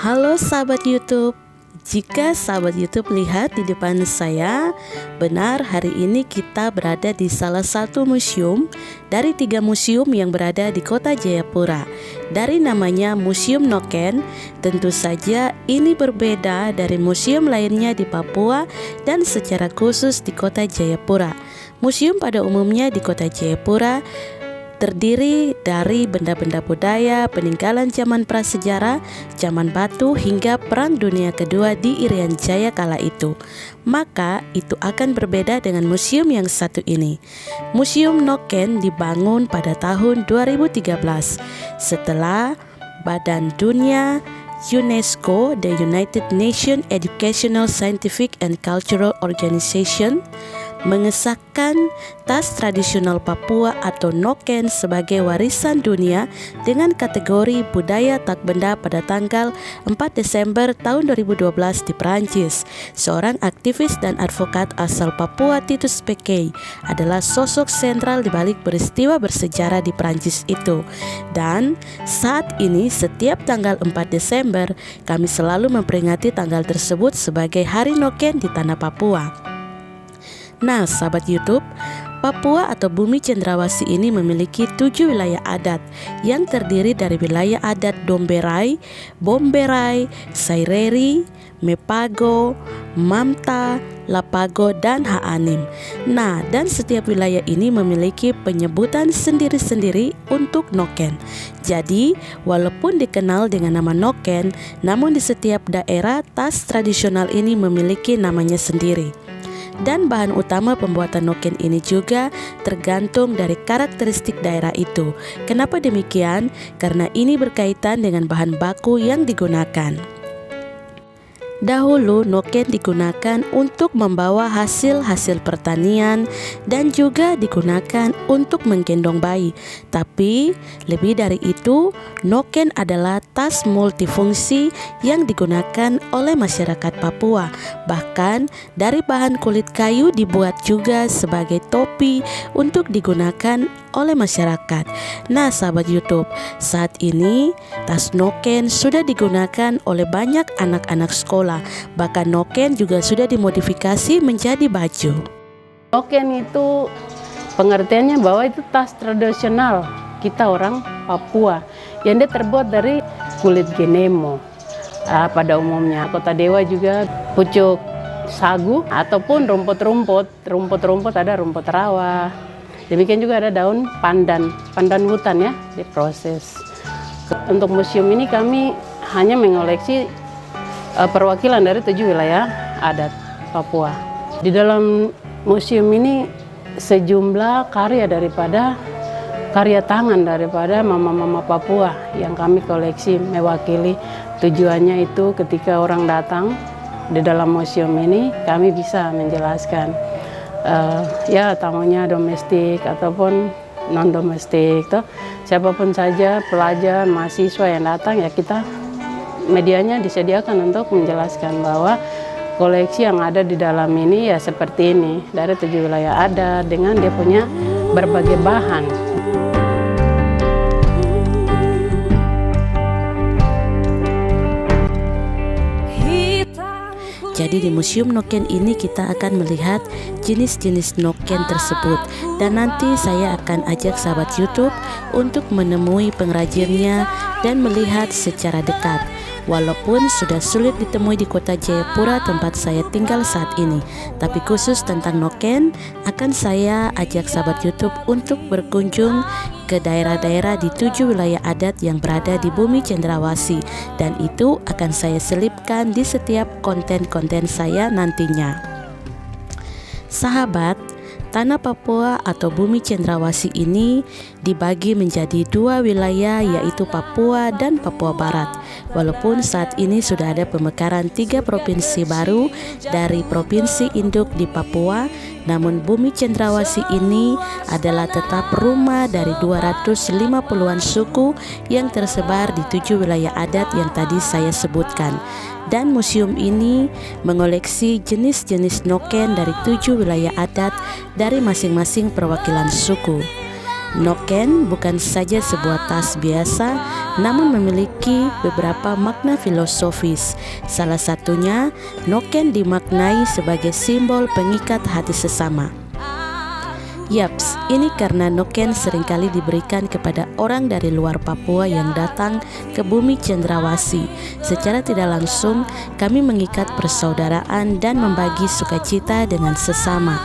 Halo sahabat YouTube. Jika sahabat YouTube lihat di depan saya, benar hari ini kita berada di salah satu museum dari 3 museum yang berada di kota Jayapura. Dari namanya Museum Noken, tentu saja ini berbeda dari museum lainnya di Papua dan secara khusus di kota Jayapura. Museum pada umumnya di kota Jayapura terdiri dari benda-benda budaya, peninggalan zaman prasejarah, zaman batu hingga Perang Dunia Kedua di Irian Jaya kala itu. Maka itu akan berbeda dengan museum yang satu ini. Museum Noken dibangun pada tahun 2013 setelah Badan Dunia UNESCO, the United Nations Educational, Scientific and Cultural Organization, mengesahkan tas tradisional Papua atau Noken sebagai warisan dunia dengan kategori budaya tak benda pada tanggal 4 Desember tahun 2012 di Perancis. Seorang aktivis dan advokat asal Papua, Titus Pekey, adalah sosok sentral di balik peristiwa bersejarah di Perancis itu. Dan saat ini setiap tanggal 4 Desember kami selalu memperingati tanggal tersebut sebagai Hari Noken di tanah Papua. Nah, sahabat YouTube, Papua atau Bumi Cendrawasih ini memiliki 7 wilayah adat yang terdiri dari wilayah adat Domberai, Bomberai, Saireri, Mepago, Mamta, Lapago, dan Haanim. Nah, dan setiap wilayah ini memiliki penyebutan sendiri-sendiri untuk Noken. Jadi, walaupun dikenal dengan nama Noken, namun di setiap daerah tas tradisional ini memiliki namanya sendiri. Dan bahan utama pembuatan Noken ini juga tergantung dari karakteristik daerah itu. Kenapa demikian? Karena ini berkaitan dengan bahan baku yang digunakan. Dahulu Noken digunakan untuk membawa hasil-hasil pertanian dan juga digunakan untuk menggendong bayi. Tapi lebih dari itu, Noken adalah tas multifungsi yang digunakan oleh masyarakat Papua. Bahkan dari bahan kulit kayu dibuat juga sebagai topi untuk digunakan oleh masyarakat. Nah, sahabat YouTube, saat ini tas Noken sudah digunakan oleh banyak anak-anak sekolah. Bahkan Noken juga sudah dimodifikasi menjadi baju. Noken itu pengertiannya bahwa itu tas tradisional kita orang Papua yang dia terbuat dari kulit genemo. Pada umumnya Kota Dewa juga pucuk sagu ataupun rumput-rumput ada rumput rawa. Demikian juga ada daun pandan hutan ya diproses. Untuk museum ini kami hanya mengoleksi perwakilan dari 7 wilayah adat Papua. Di dalam museum ini sejumlah karya tangan daripada mama-mama Papua yang kami koleksi mewakili. Tujuannya itu ketika orang datang di dalam museum ini kami bisa menjelaskan ya tamunya domestik ataupun non domestik, siapapun saja pelajar mahasiswa yang datang ya kita medianya disediakan untuk menjelaskan bahwa koleksi yang ada di dalam ini ya seperti ini dari 7 wilayah adat dengan dia punya berbagai bahan. Jadi di Museum Noken ini kita akan melihat jenis-jenis Noken tersebut. Dan nanti saya akan ajak sahabat YouTube untuk menemui pengrajinnya dan melihat secara dekat. Walaupun sudah sulit ditemui di kota Jayapura tempat saya tinggal saat ini, tapi khusus tentang Noken akan saya ajak sahabat YouTube untuk berkunjung ke daerah-daerah di 7 wilayah adat yang berada di Bumi Cendrawasih, dan itu akan saya selipkan di setiap konten-konten saya nantinya. Sahabat, tanah Papua atau Bumi Cendrawasih ini dibagi menjadi 2 wilayah, yaitu Papua dan Papua Barat. Walaupun saat ini sudah ada pemekaran 3 provinsi baru dari provinsi induk di Papua, namun Bumi Cendrawasih ini adalah tetap rumah dari 250-an suku yang tersebar di 7 wilayah adat yang tadi saya sebutkan. Dan museum ini mengoleksi jenis-jenis Noken dari 7 wilayah adat dari masing-masing perwakilan suku. Noken bukan saja sebuah tas biasa, namun memiliki beberapa makna filosofis. Salah satunya, noken dimaknai sebagai simbol pengikat hati sesama. Yaps, ini karena noken seringkali diberikan kepada orang dari luar Papua yang datang ke bumi Cendrawasih. Secara tidak langsung, kami mengikat persaudaraan dan membagi sukacita dengan sesama.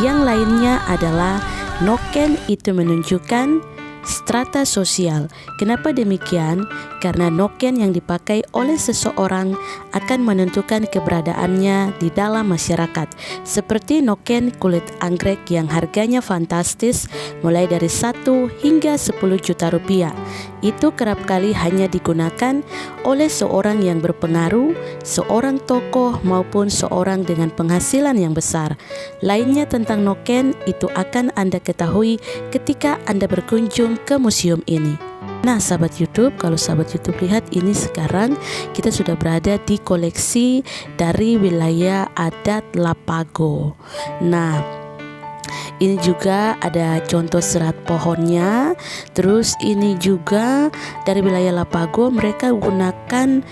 Yang lainnya adalah noken itu menunjukkan strata sosial. Kenapa demikian? Karena noken yang dipakai oleh seseorang akan menentukan keberadaannya di dalam masyarakat. Seperti noken kulit anggrek yang harganya fantastis, mulai dari 1 hingga 10 juta rupiah. Itu kerap kali hanya digunakan oleh seorang yang berpengaruh, seorang tokoh maupun seorang dengan penghasilan yang besar. Lainnya tentang noken itu akan Anda ketahui ketika Anda berkunjung ke museum ini. Nah, sahabat YouTube, kalau sahabat YouTube lihat ini sekarang kita sudah berada di koleksi dari wilayah adat Lapago. Nah, ini juga ada contoh serat pohonnya. Terus ini juga dari wilayah Lapago, mereka gunakan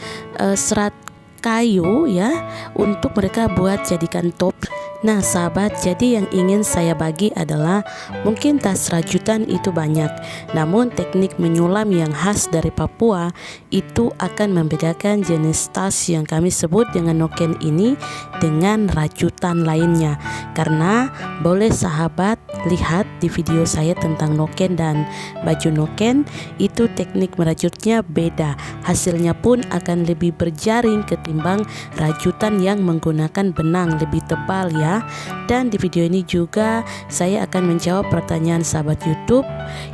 serat kayu ya untuk mereka buat jadikan topi. Nah sahabat, jadi yang ingin saya bagi adalah mungkin tas rajutan itu banyak, namun teknik menyulam yang khas dari Papua itu akan membedakan jenis tas yang kami sebut dengan noken ini dengan rajutan lainnya. Karena boleh sahabat lihat di video saya tentang noken dan baju noken, itu teknik merajutnya beda, hasilnya pun akan lebih berjaring ketimbang rajutan yang menggunakan benang lebih tebal ya. Dan di video ini juga saya akan menjawab pertanyaan sahabat YouTube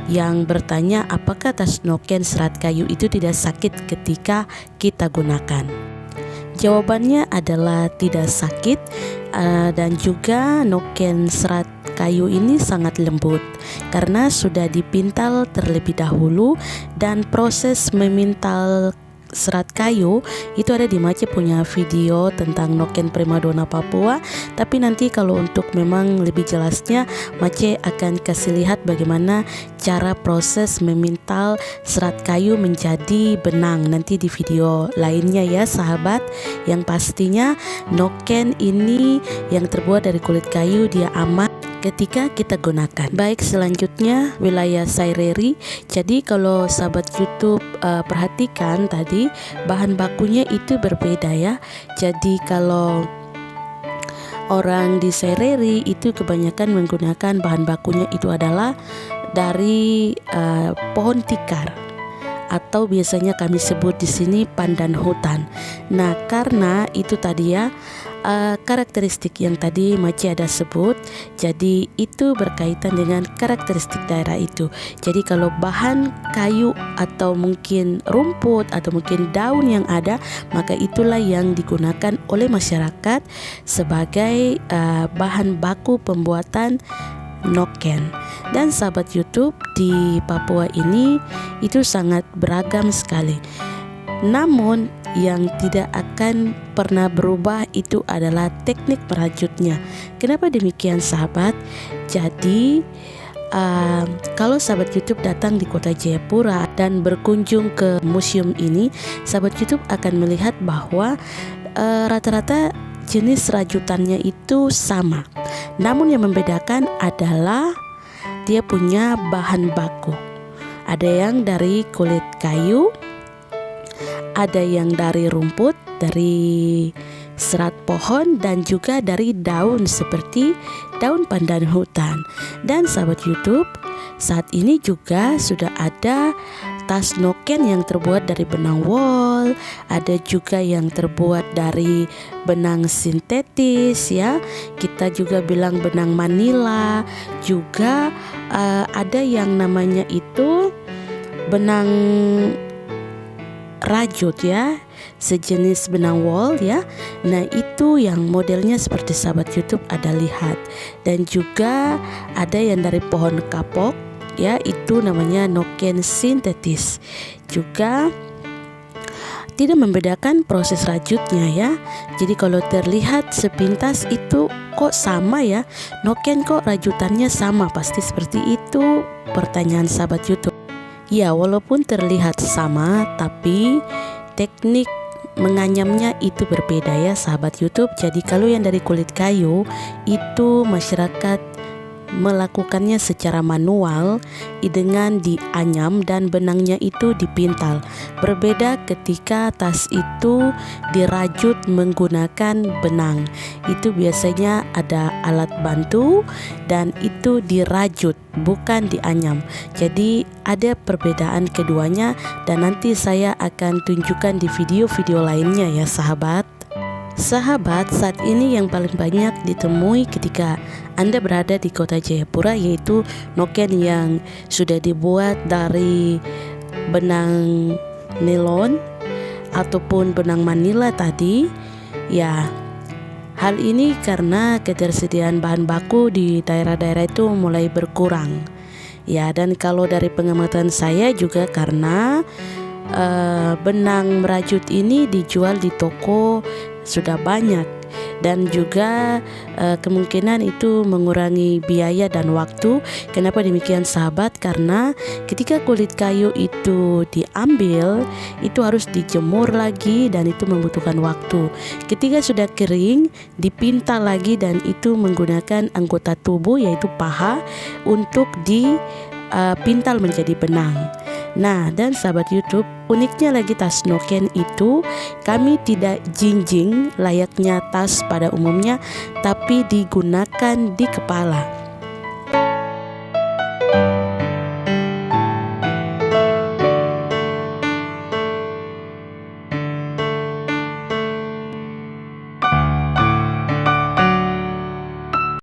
yang bertanya apakah tas noken serat kayu itu tidak sakit ketika kita gunakan. Jawabannya adalah tidak sakit, dan juga noken serat kayu ini sangat lembut karena sudah dipintal terlebih dahulu, dan proses memintal serat kayu itu ada di Mace punya video tentang noken primadona Papua. Tapi nanti kalau untuk memang lebih jelasnya, Mace akan kasih lihat bagaimana cara proses memintal serat kayu menjadi benang nanti di video lainnya ya sahabat. Yang pastinya noken ini yang terbuat dari kulit kayu, dia aman ketika kita gunakan. Baik, selanjutnya wilayah Saireri. Jadi kalau sahabat YouTube perhatikan tadi bahan bakunya itu berbeda ya. Jadi kalau orang di Saireri itu kebanyakan menggunakan bahan bakunya itu adalah dari pohon tikar, atau biasanya kami sebut di sini pandan hutan. Nah, karena itu tadi ya karakteristik yang tadi Mace ada sebut, jadi itu berkaitan dengan karakteristik daerah itu. Jadi kalau bahan kayu atau mungkin rumput atau mungkin daun yang ada, maka itulah yang digunakan oleh masyarakat sebagai bahan baku pembuatan noken. Dan sahabat YouTube, di Papua ini itu sangat beragam sekali. Namun yang tidak akan pernah berubah itu adalah teknik merajutnya. Kenapa demikian sahabat? Jadi kalau sahabat YouTube datang di kota Jayapura dan berkunjung ke museum ini, sahabat YouTube akan melihat bahwa rata-rata jenis rajutannya itu sama. Namun yang membedakan adalah dia punya bahan baku. Ada yang dari kulit kayu, ada yang dari rumput, dari serat pohon, dan juga dari daun seperti daun pandan hutan. Dan sahabat YouTube, saat ini juga sudah ada tas noken yang terbuat dari benang wol, ada juga yang terbuat dari benang sintetis ya. Kita juga bilang benang Manila, juga ada yang namanya itu benang rajut ya, sejenis benang wol ya. Nah itu yang modelnya seperti sahabat YouTube ada lihat. Dan juga ada yang dari pohon kapok ya, itu namanya noken sintetis. Juga tidak membedakan proses rajutnya ya. Jadi kalau terlihat sepintas itu kok sama ya, Noken kok rajutannya sama, pasti seperti itu pertanyaan sahabat YouTube. Ya, walaupun terlihat sama, tapi teknik menganyamnya itu berbeda ya sahabat YouTube. Jadi kalau yang dari kulit kayu itu masyarakat melakukannya secara manual dengan dianyam dan benangnya itu dipintal. Berbeda ketika tas itu dirajut menggunakan benang. Itu biasanya ada alat bantu dan itu dirajut, bukan dianyam. Jadi ada perbedaan keduanya dan nanti saya akan tunjukkan di video-video lainnya ya sahabat. Sahabat, saat ini yang paling banyak ditemui ketika Anda berada di kota Jayapura yaitu noken yang sudah dibuat dari benang nilon ataupun benang manila tadi. Ya, hal ini karena ketersediaan bahan baku di daerah-daerah itu mulai berkurang. Ya, dan kalau dari pengamatan saya juga karena benang merajut ini dijual di toko sudah banyak dan juga kemungkinan itu mengurangi biaya dan waktu. Kenapa demikian sahabat? Karena ketika kulit kayu itu diambil itu harus dijemur lagi dan itu membutuhkan waktu. Ketika sudah kering dipintal lagi dan itu menggunakan anggota tubuh yaitu paha untuk dipintal menjadi benang. Nah, dan sahabat YouTube, uniknya lagi tas noken itu kami tidak jinjing layaknya tas pada umumnya, tapi digunakan di kepala.